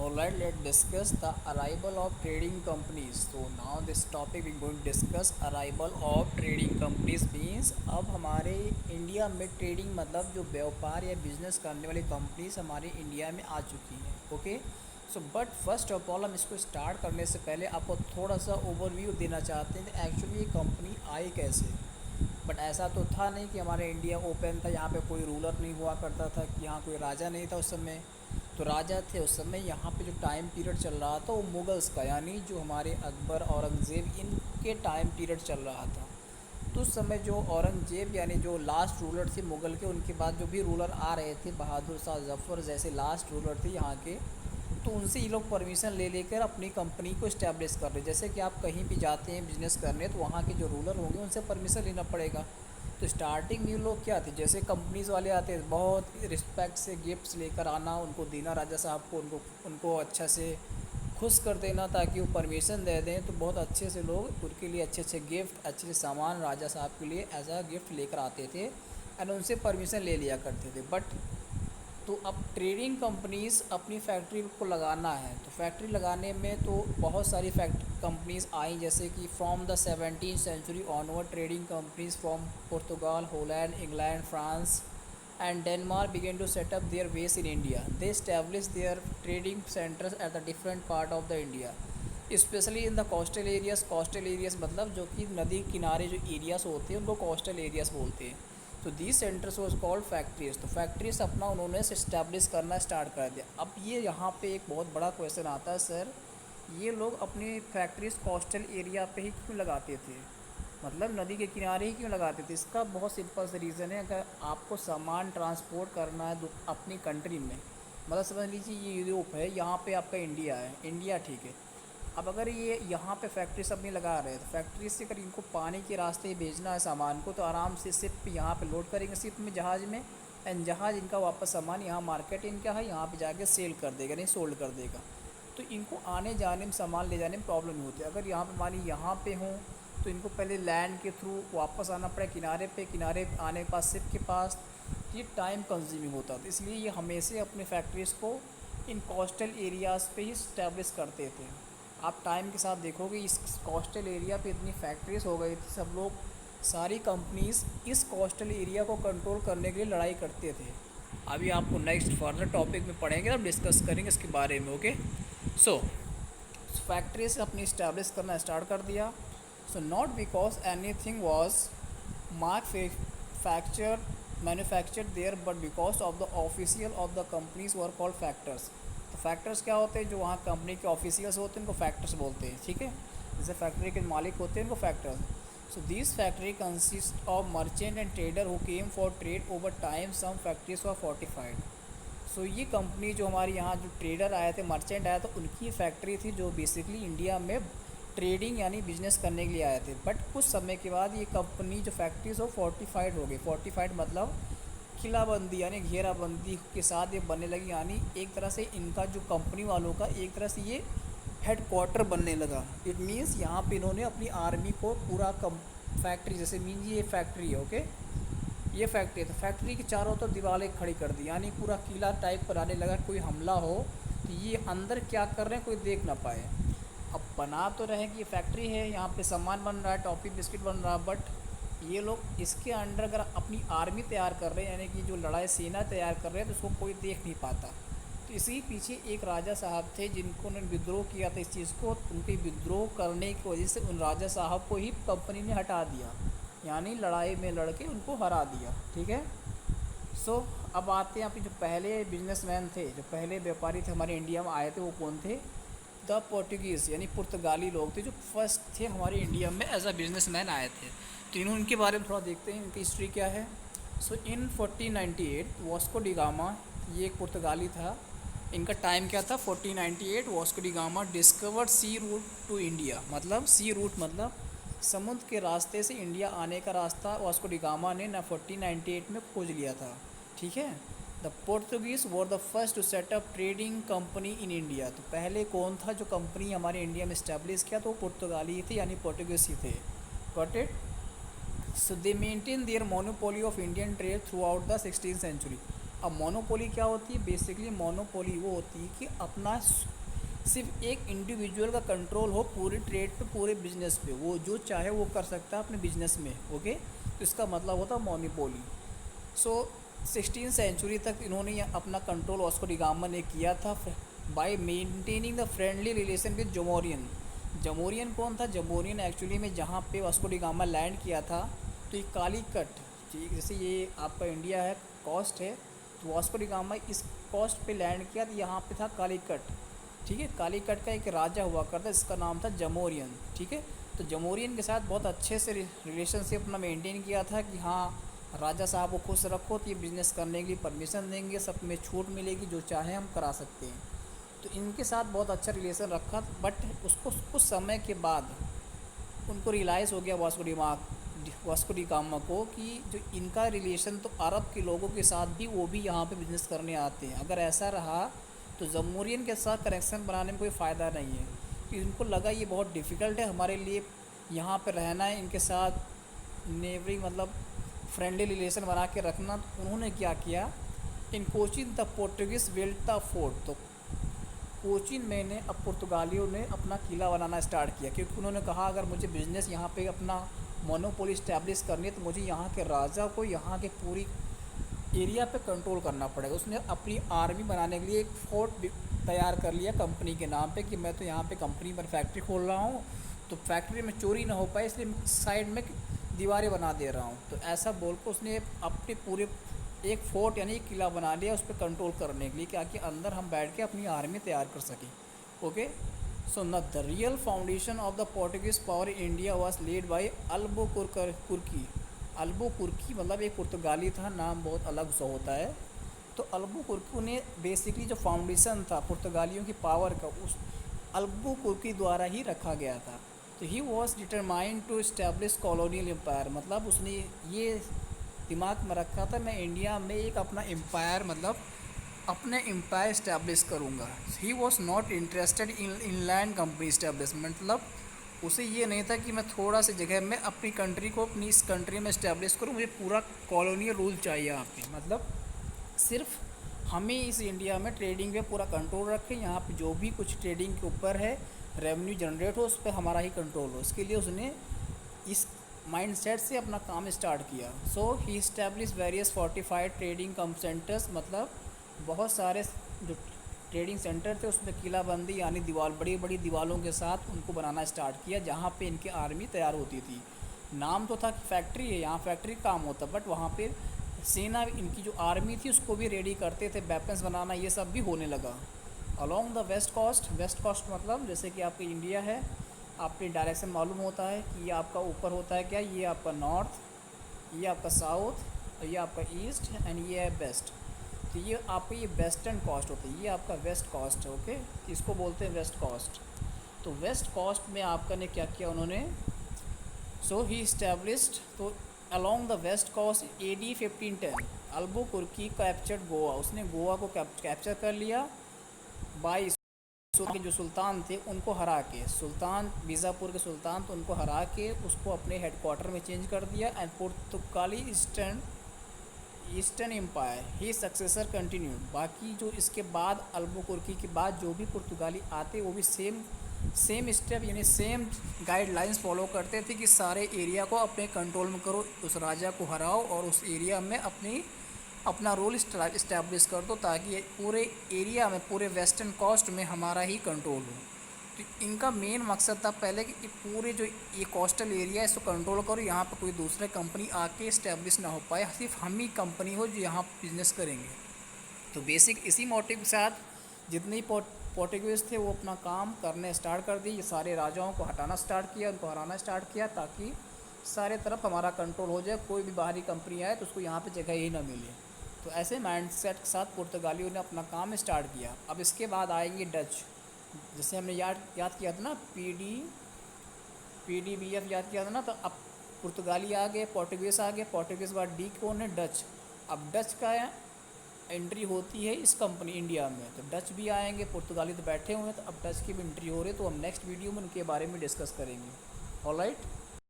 Alright, let's discuss the arrival of trading companies. So now this topic we're going to discuss arrival of trading companies means अब हमारे India में trading मतलब जो व्यापार या business करने वाली कंपनीज हमारे इंडिया में आ चुकी हैं. Okay. So but first of all हम इसको स्टार्ट करने से पहले आपको थोड़ा सा ओवरव्यू देना चाहते हैं कि एक्चुअली ये कंपनी आई कैसे. बट ऐसा तो था नहीं कि हमारे इंडिया ओपन था, यहाँ पे कोई रूलर नहीं हुआ करता था, कि यहाँ कोई राजा नहीं था उस समय. तो राजा थे उस समय. यहाँ पे जो टाइम पीरियड चल रहा था वो मुगल्स का, यानी जो हमारे अकबर औरंगज़ेब इनके टाइम पीरियड चल रहा था. तो उस समय जो औरंगज़ेब यानी जो लास्ट रूलर थे मुग़ल के, उनके बाद जो भी रूलर आ रहे थे बहादुर शाह जफ़र जैसे लास्ट रूलर थे यहाँ के, तो उनसे ये लोग परमिशन ले लेकर अपनी कंपनी को इस्टेब्लिश कर रहे. जैसे कि आप कहीं भी जाते हैं बिज़नेस करने, तो वहाँ के जो रूलर होंगे उनसे परमिशन लेना पड़ेगा. तो स्टार्टिंग में ये लोग क्या थे, जैसे कंपनीज़ वाले आते हैं बहुत रिस्पेक्ट से गिफ्ट्स लेकर आना, उनको देना राजा साहब को, उनको उनको अच्छा से खुश कर देना ताकि वो परमिशन दे दें. तो बहुत अच्छे से लोग उनके लिए अच्छे अच्छे गिफ्ट, अच्छे से सामान राजा साहब के लिए एज आ गिफ्ट लेकर आते थे एंड उनसे परमिशन ले लिया करते थे. बट तो अब ट्रेडिंग कंपनीज़ अपनी फैक्ट्री को लगाना है, तो फैक्ट्री लगाने में तो बहुत सारी कंपनीज़ आई, जैसे कि from the 17th century onward trading companies from Portugal, Holland, England, France and Denmark began to set up their base in India. They established their trading centers at the different part of the India, especially in the coastal areas. Coastal areas मतलब जो कि नदी किनारे जो areas होते हैं उनको coastal areas बोलते हैं. तो these centres was called factories. तो फैक्ट्रीज अपना उन्होंने इस्टेब्लिश करना स्टार्ट कर दिया. अब ये यहाँ पे एक बहुत बड़ा क्वेश्चन आता है, सर ये लोग अपनी फैक्ट्रीज कोस्टल एरिया पे ही क्यों लगाते थे, मतलब नदी के किनारे ही क्यों लगाते थे. इसका बहुत सिंपल सा रीज़न है. अगर आपको सामान ट्रांसपोर्ट करना है अपनी कंट्री में, मतलब समझ लीजिए ये यूरोप है, यहाँ पे आपका इंडिया है, इंडिया ठीक है. अब अगर ये यहाँ पे फैक्ट्रीज अपनी लगा रहे हैं, तो फैक्ट्री से अगर इनको पानी के रास्ते ही भेजना है सामान को, तो आराम से शिप पे यहाँ पे लोड करेंगे, शिप में, जहाज़ में, एंड जहाज़ इनका वापस सामान यहाँ मार्केट इनका है, यहाँ पे जाके सेल कर देगा, नहीं सोल्ड कर देगा. तो इनको आने जाने में, सामान ले जाने में प्रॉब्लम नहीं होती. अगर यहाँ पे मानी यहाँ पे हों, तो इनको पहले लैंड के थ्रू वापस आना पड़े किनारे पे, किनारे आने के पास शिप के पास, ये टाइम कंज्यूमिंग होता था. इसलिए ये हमेशा अपने फैक्ट्रीज़ को इन कोस्टल एरियाज़ पे ही इस्टेब्लिश करते थे. आप टाइम के साथ देखोगे इस कोस्टल एरिया पे इतनी फैक्ट्रीज़ हो गई थी, सब लोग, सारी कंपनीज़ इस कोस्टल एरिया को कंट्रोल करने के लिए लड़ाई करते थे. अभी आपको नेक्स्ट फर्दर टॉपिक में पढ़ेंगे, हम डिस्कस करेंगे इसके बारे में. ओके. सो फैक्ट्रीज अपनी इस्टेब्लिश करना स्टार्ट कर दिया. So not because anything was manufactured there, but because of the official of the companies were called factors. तो फैक्टर्स क्या होते हैं, जो वहाँ कंपनी के ऑफिशियल्स होते हैं उनको फैक्टर्स बोलते हैं. ठीक है, जैसे फैक्ट्री के मालिक होते हैं उनको factors. So this factory consist of merchant and trader who came for trade over time. Some factories were fortified. So ये कंपनी जो हमारे यहाँ जो ट्रेडर आए थे, मर्चेंट आए, तो उनकी फैक्ट्री थी जो बेसिकली इंडिया में ट्रेडिंग यानी बिजनेस करने के लिए आए थे. बट कुछ समय के बाद ये कंपनी जो फैक्ट्रीज हो फोर्टिफाइड हो गई. फोर्टिफाइड मतलब किलाबंदी यानी घेराबंदी के साथ ये बनने लगी, यानी एक तरह से इनका जो कंपनी वालों का एक तरह से ये हेड क्वार्टर बनने लगा. इट मीन्स यहाँ पे इन्होंने अपनी आर्मी को पूरा फैक्ट्री, जैसे मीन ये फैक्ट्री है, ओके, ये फैक्ट्री है, तो फैक्ट्री के चारों तरफ दीवारें खड़ी कर दी, यानी पूरा किला टाइप पर आने लगा. कोई हमला हो तो ये अंदर क्या कर रहे हैं कोई देख ना पाए. अब बना तो रहे कि ये फैक्ट्री है, यहाँ पे सामान बन रहा है, टॉफ़ी बिस्किट बन रहा है, बट ये लोग इसके अंडर अगर अपनी आर्मी तैयार कर रहे हैं, यानी कि जो लड़ाई सेना तैयार कर रहे हैं, तो उसको कोई देख नहीं पाता. तो इसी पीछे एक राजा साहब थे जिनको उन्होंने विद्रोह किया था इस चीज़ को. उनके विद्रोह करने की वजह से उन राजा साहब को ही कंपनी ने हटा दिया, यानी लड़ाई में लड़के उनको हरा दिया. ठीक है. सो अब आते हैं, जो पहले बिजनेसमैन थे, जो पहले व्यापारी थे हमारे इंडिया में आए थे, वो कौन थे, द पोर्टुगीज़ यानी पुर्तगाली लोग थे, जो फर्स्ट थे हमारे इंडिया में एज अ बिजनेसमैन आए थे. तो इन्होंने उनके बारे में थोड़ा देखते हैं, इनकी हिस्ट्री क्या है. सो इन 1498 वास्को डी गामा, ये एक पुर्तगाली था. इनका टाइम क्या था, 1498. वास्को डी गामा डिस्कवर्ड सी रूट टू इंडिया. मतलब सी रूट मतलब समुद्र के रास्ते से इंडिया आने का रास्ता वास्को डी गामा ने 1498 में खोज लिया था. ठीक है. The Portuguese were the first to set up trading company in India. तो पहले कौन था जो कंपनी हमारे इंडिया में इस्टेब्लिश किया, तो वो पुर्तगाली थे, यानी पोर्टुगीज़ ही थे. Got it. So they maintain their monopoly of Indian trade throughout the 16th century. अब मोनोपोली क्या होती है? बेसिकली मोनोपोली वो होती है कि अपना सिर्फ एक इंडिविजुअल का कंट्रोल हो पूरी ट्रेड पे, पूरे बिजनेस पे, वो जो चाहे वो कर सकता है अपने बिजनेस में। ओके, तो इसका मतलब होता है मोनोपोली। सो 16वीं सेंचुरी तक इन्होंने अपना कंट्रोल वास्को डी गामा ने किया था by maintaining the friendly relation with Zamorin. Zamorin कौन था? जमोरियन एक्चुअली में जहाँ पे वास्को डी गामा लैंड किया था, तो ये कालीकट, ठीक जैसे ये आपका इंडिया है, कोस्ट है, तो वास्को डी गामा इस कोस्ट पे लैंड किया, तो यहाँ पे था कालीकट। ठीक है, कालीकट का एक राजा हुआ करता, इसका नाम था जमोरियन। ठीक है, तो जमोरियन के साथ बहुत अच्छे से रिलेशनशिप अपना मेंटेन किया था कि हाँ राजा साहब को खुश रखो तो ये बिज़नेस करने के लिए परमिशन देंगे, सब में छूट मिलेगी, जो चाहे हम करा सकते हैं। तो इनके साथ बहुत अच्छा रिलेशन रखा, बट उसको कुछ समय के बाद उनको रियलाइज़ हो गया वास्को डी गामा को कि जो इनका रिलेशन तो अरब के लोगों के साथ भी, वो भी यहाँ पे बिज़नेस करने आते हैं, अगर ऐसा रहा तो जमोरियन के साथ कनेक्शन बनाने में कोई फ़ायदा नहीं है। तो इनको लगा ये बहुत डिफ़िकल्ट है हमारे लिए यहाँ पे रहना है, इनके साथ नेबरिंग मतलब फ्रेंडली रिलेशन बना के रखना। तो उन्होंने क्या किया, in Cochin the Portuguese built the fort. तो कोचिन में ने अब पुर्तगालियों ने अपना किला बनाना स्टार्ट किया, क्योंकि उन्होंने कहा अगर मुझे बिज़नेस यहाँ पे अपना मोनोपोली इस्टेब्लिश करनी है तो मुझे यहाँ के राजा को यहाँ के पूरी एरिया पे कंट्रोल करना पड़ेगा। उसने अपनी आर्मी बनाने के लिए एक फोर्ट तैयार कर लिया कंपनी के नाम पे कि मैं तो यहाँ पे कंपनी पर फैक्ट्री खोल रहा हूँ, तो फैक्ट्री में चोरी ना हो पाए इसलिए साइड में दीवारें बना दे रहा हूँ। तो ऐसा बोल कर उसने अपने पूरे एक फोर्ट यानी एक किला बना लिया उस पर कंट्रोल करने के लिए, क्या कि अंदर हम बैठ के अपनी आर्मी तैयार कर सकें। ओके, सो न the real foundation of the Portuguese power in India was laid by Albuquerque. Albuquerque मतलब एक पुर्तगाली था, नाम बहुत अलग सा होता है। तो अल्बुकुर्की ने बेसिकली जो फाउंडेशन था पुर्तगालियों की पावर का, उस अल्बुकुर्की द्वारा ही रखा गया था। तो he was determined to establish colonial empire, मतलब उसने ये दिमाग में रखा था मैं इंडिया में एक अपना एम्पायर मतलब अपने एम्पायर इस्टेब्लिश करूँगा। He was not interested in inland company establishment, मतलब उसे ये नहीं था कि मैं थोड़ा सी जगह में अपनी कंट्री को अपनी इस कंट्री में इस्टेब्लिश करूँ, मुझे पूरा कॉलोनियल रूल चाहिए यहाँ पे, मतलब सिर्फ हमें इस इंडिया में ट्रेडिंग पे पूरा कंट्रोल रखें, यहाँ पे जो भी कुछ ट्रेडिंग के ऊपर है रेवेन्यू जनरेट हो उस पर हमारा ही कंट्रोल हो। इसके लिए उसने इस माइंडसेट से अपना काम स्टार्ट किया। सो ही इस्टेब्लिश वेरियस फोर्टिफाइड ट्रेडिंग कम सेंटर्स, मतलब बहुत सारे जो ट्रेडिंग सेंटर थे उसमें किलाबंदी यानी दीवार, बड़ी बड़ी दीवारों के साथ उनको बनाना स्टार्ट किया जहाँ पे इनकी आर्मी तैयार होती थी। नाम तो था कि फैक्ट्री है, यहाँ फैक्ट्री काम होता, बट वहाँ पे सेना इनकी जो आर्मी थी उसको भी रेडी करते थे, वेपन्स बनाना ये सब भी होने लगा। अलॉन्ग द वेस्ट कोस्ट मतलब जैसे कि आपका इंडिया है, आपके डायरेक्शन मालूम होता है कि ये आपका ऊपर होता है क्या, ये आपका नॉर्थ, ये आपका साउथ, ये आपका ईस्ट एंड ये है वेस्ट। तो ये आपका ये वेस्टर्न कोस्ट होता है, ये आपका वेस्ट कोस्ट है। ओके, इसको बोलते हैं वेस्ट कोस्ट। तो वेस्ट कोस्ट में आपका ने क्या किया उन्होंने, सो ही इस्टेब्लिश्ड, तो along the west coast AD 1510 Albuquerque captured Goa, उसने गोवा को कैप्चर कर लिया बाई के जो सुल्तान थे उनको हरा के, सुल्तान बीजापुर के सुल्तान तो उनको हरा के उसको अपने हेडक्वार्टर में चेंज कर दिया। एंड पुर्तगाली ईस्टर्न एम्पायर ही सक्सेसर कंटिन्यूड, बाकी जो इसके बाद अल्बुकुर्की के बाद जो भी पुर्तगाली आते वो भी सेम स्टेप यानी सेम गाइडलाइंस फॉलो करते थे कि सारे एरिया को अपने कंट्रोल में करो, उस राजा को हराओ और उस एरिया में अपना रोल इस्टेब्लिश कर दो ताकि पूरे एरिया में, पूरे वेस्टर्न कोस्ट में हमारा ही कंट्रोल हो। तो इनका मेन मकसद था पहले कि पूरे जो ये कोस्टल एरिया है इसको कंट्रोल करो, यहाँ पर कोई दूसरे कंपनी आके इस्टेब्लिश ना हो पाए, सिर्फ हम ही कंपनी हो जो यहाँ बिज़नेस करेंगे। तो बेसिक इसी मोटिव के साथ जितने पोर्टुगीज़ थे वो अपना काम करने स्टार्ट कर दिए, ये सारे राजाओं को हटाना स्टार्ट किया, उनको हराना स्टार्ट किया ताकि सारे तरफ हमारा कंट्रोल हो जाए, कोई भी बाहरी कंपनी आए तो उसको यहाँ पे जगह ही ना मिले। तो ऐसे माइंडसेट के साथ पुर्तगालियों ने अपना काम स्टार्ट किया। अब इसके बाद आएंगे डच, जैसे हमने याद किया था ना PDBF याद किया था ना, तो अब पुर्तगाली आ गए, पोर्टुगीज़ आ गए, पोर्टुगीज़ बाद डी कौन है, डच। अब डच का एंट्री होती है इस कंपनी इंडिया में, तो डच भी आएंगे, पुर्तगाली तो बैठे हुए हैं, तो अब डच की भी एंट्री हो रही है, तो हम नेक्स्ट वीडियो में उनके बारे में डिस्कस करेंगे। ऑलराइट।